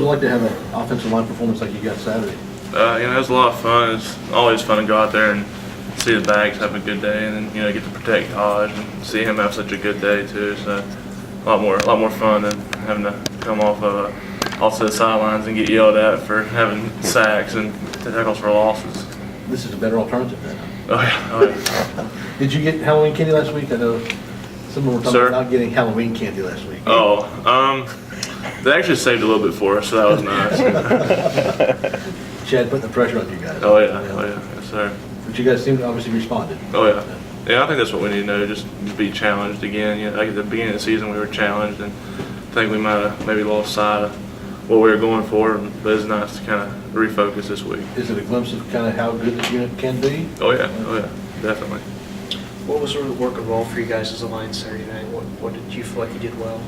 like to have an offensive line performance like you got Saturday? It was a lot of fun. It's always fun to go out there and see the backs have a good day, and then get to protect Taj and see him have such a good day too. So a lot more fun than having to come off to the sidelines and get yelled at for having sacks and tackles for losses. This is a better alternative then. Oh yeah. Did you get Halloween candy last week? I know someone were talking about not getting Halloween candy last week. They actually saved a little bit for us, so that was nice. Chad putting the pressure on you guys. Oh yeah, yes sir. But you guys seem to obviously responded. Oh yeah. Yeah, I think that's what we need to know, just be challenged again. Like at the beginning of the season we were challenged, and I think we might have maybe lost sight of what we were going for, but it's nice to kind of refocus this week. Is it a glimpse of kind of how good this unit can be? Oh yeah, definitely. What was working well for you guys as a line Saturday night? What did you feel like you did well?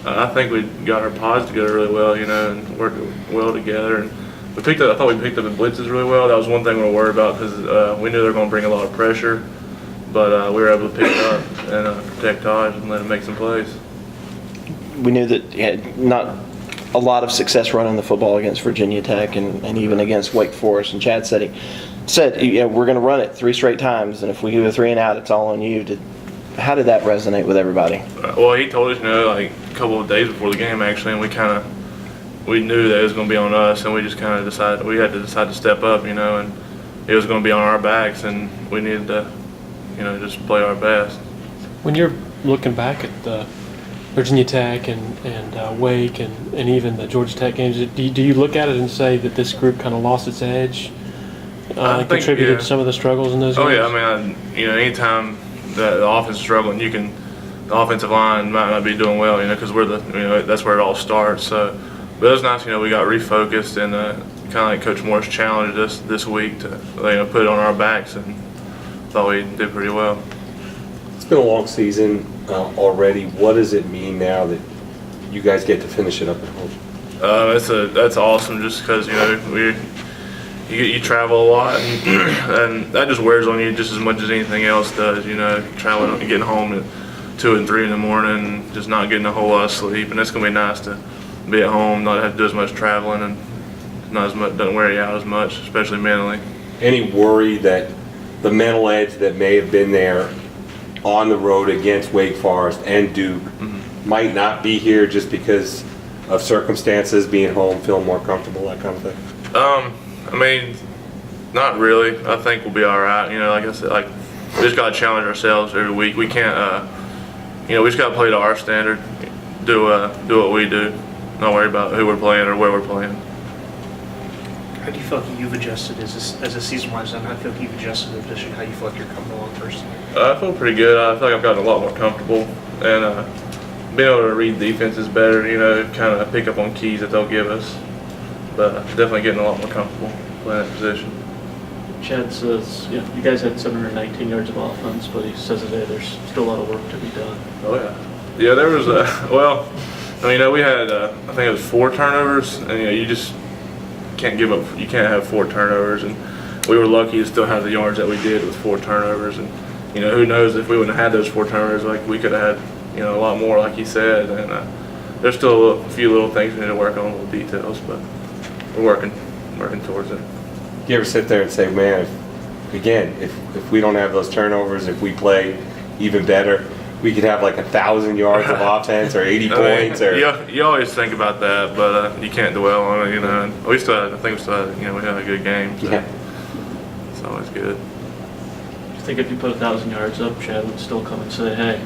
I think we got our pods together really well, and worked well together. And I thought we picked up the blitzes really well. That was one thing we were worried about because we knew they were going to bring a lot of pressure, but we were able to pick it up and protect Taj and let him make some plays. We knew that he had not a lot of success running the football against Virginia Tech and even against Wake Forest. And Chad said we're going to run it 3 straight times, and if we do a 3 and out, it's all on you. How did that resonate with everybody? Well, he told us, like a couple of days before the game actually, and we knew that it was going to be on us, and we just kind of decided we had to decide to step up, and it was going to be on our backs, and we needed to, just play our best. When you're looking back at the Virginia Tech and Wake and even the Georgia Tech games, do you look at it and say that this group kind of lost its edge, contributed to some of the struggles in those games? Oh yeah, I mean, anytime the offense is struggling, the offensive line might not be doing well, because we're that's where it all starts. So, but it was nice, we got refocused and kind of like Coach Morris challenged us this week to put it on our backs, and thought we did pretty well. It's been a long season already. What does it mean now that you guys get to finish it up at home? That's awesome, just because you travel a lot, and that just wears on you just as much as anything else does. Traveling and getting home at 2 and 3 in the morning, and just not getting a whole lot of sleep. And it's gonna be nice to be at home, not have to do as much traveling, and doesn't wear you out as much, especially mentally. Any worry that the mental edge that may have been there on the road against Wake Forest and Duke might not be here just because of circumstances, being home, feeling more comfortable, that kind of thing? I mean, not really. I think we'll be all right. Like I said, we just got to challenge ourselves every week. We can't, we just got to play to our standard, do what we do, not worry about who we're playing or where we're playing. How do you feel like you've adjusted as a season winds down? How do you feel like you've adjusted to the position? How do you feel like you're coming along personally? I feel pretty good. I feel like I've gotten a lot more comfortable, and being able to read defenses better, kind of pick up on keys that they'll give us. But definitely getting a lot more comfortable playing that position. Chad says, you guys had 719 yards of offense, but he says today there's still a lot of work to be done. Oh yeah. Yeah, there was we had I think it was 4 turnovers, and you just can't give up. You can't have 4 turnovers, and we were lucky to still have the yards that we did with 4 turnovers. And who knows if we wouldn't have had those 4 turnovers, we could have had a lot more, like you said. And there's still a few little things we need to work on, little details, but we're working towards it. Do you ever sit there and say, man, if we don't have those turnovers, if we play even better, we could have like 1,000 yards of offense or 80 points? Or you always think about that, but you can't dwell on it. And we still had, we had a good game. So yeah. It's always good. I think if you put 1,000 yards up, Chad would still come and say, hey.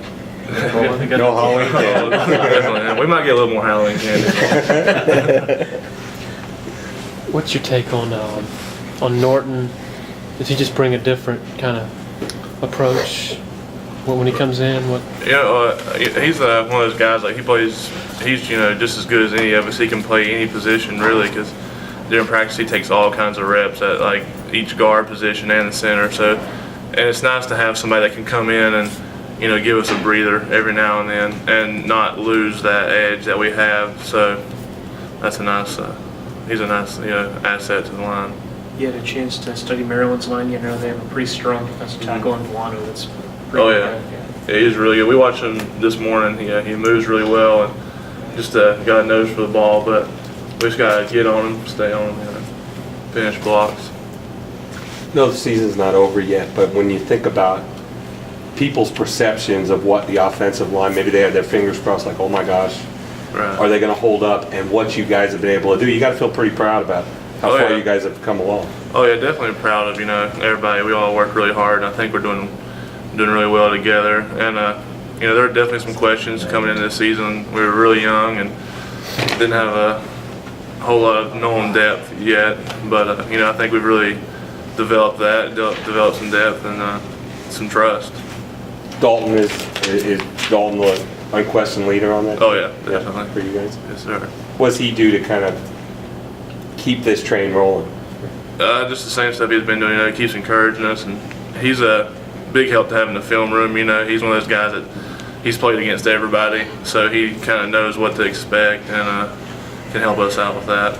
No Halloween candy. Definitely. We might get a little more Halloween candy. What's your take on Norton? Does he just bring a different kind of approach when he comes in? He's one of those guys. Like he's just as good as any of us. He can play any position really, because during practice he takes all kinds of reps at like each guard position and the center. So, and it's nice to have somebody that can come in and give us a breather every now and then and not lose that edge that we have. So that's a nice. He's a nice asset to the line. You had a chance to study Maryland's line. They have a pretty strong defensive tackle in Volano. That's pretty good. Yeah, he's really good. We watched him this morning. He moves really well and just got a nose for the ball. But We just gotta get on them, stay on them, you know, finish blocks. No, the season's not over yet, but when you think about people's perceptions of what the offensive line, maybe they have their fingers crossed like, oh my gosh, Right. are they going to hold up, and what you guys have been able to do, you got to feel pretty proud about how Oh, far yeah. you guys have come along. Oh yeah, definitely proud of, you know, everybody. We all work really hard, and I think we're doing really well together. And you know, there are definitely some questions coming into this season. We were really young and didn't have a whole lot of known depth yet, but you know, I think we've really developed developed some depth and some trust. Dalton is Dalton the unquestioned leader on that? Oh yeah, Yeah, definitely. for you guys. Yes, sir. What does he do to kind of keep this train rolling? Just the same stuff he's been doing. You know, he keeps encouraging us, and he's a big help to have in the film room. You know, he's one of those guys that he's played against everybody, so he kind of knows what to expect and can help us out with that.